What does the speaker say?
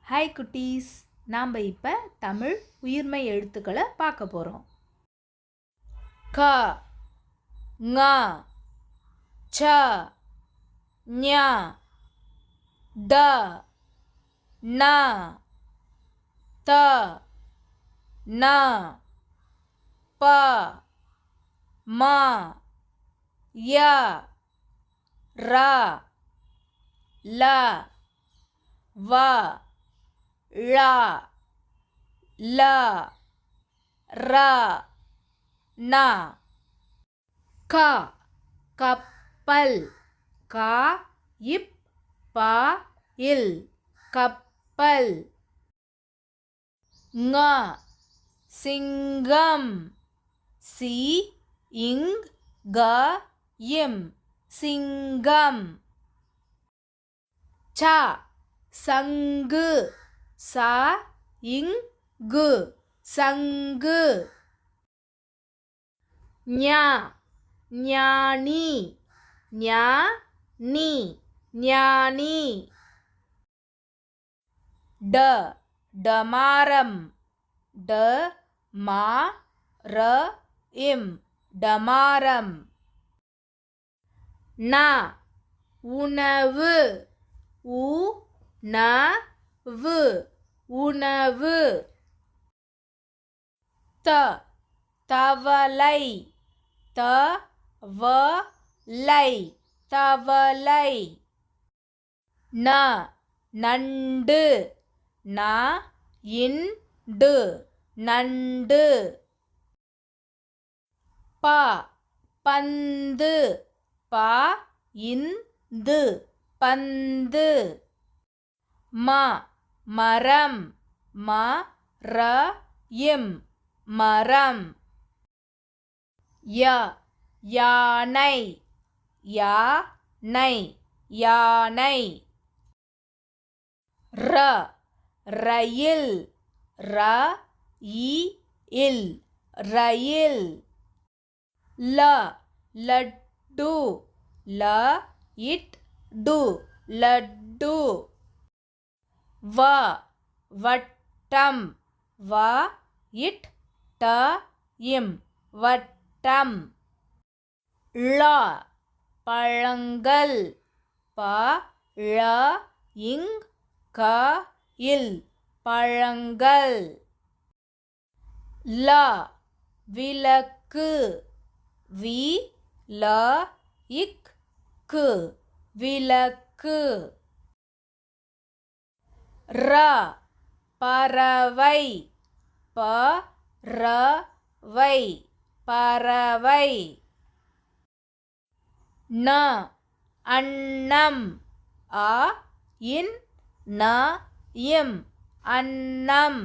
Hi குட்டீஸ், நாம் இப்போ தமிழ் உயிர்மெய் எழுத்துக்களை பார்க்க போகிறோம். க, ங, ச, ஞ, ட, ந, த, ந, ப, ம, ய, ர, ல, வ, ழ, ல, ர, ந. க, கப்பல். க, இப், ப, இல், கப்பல். ங, சிங்கம். சி, இங், க, இம், சிங்கம். ச, சங்கு. ச, இங், கு, சங்கு. ஞ, ஞானி. ஞ, நீ, ஞானி. ட, டமாரம். ட, ம, ர, இம், டமாரம். ந, உணவு. உ, ந, வு, உணவு. த, தவளை. த, வ, லை, தவளை. ந, நண்டு. ந, இண்டு, நண்டு. ப, பந்து. ப, இந்து, பந்து. ம, மரம். ம, ர, இம், மரம். ய, யானை. ய, நை, யானை. ர, ரயில். ர, இ, இல், ரயில். ல, லட்டு. ல, இட், டு, லட்டு. வ, வட்டம். வ, இட், ட, இம், வட்டம். ள, பழங்கள். ப, ழ, இங், க, இல், பழங்கள். ல, விளக்கு. வி, ல, இக், கு, விளக்கு. ர, பறவை. ப, ர, வை, பறவை. ந, அன்னம். அ, இன், ந, இம், அன்னம்.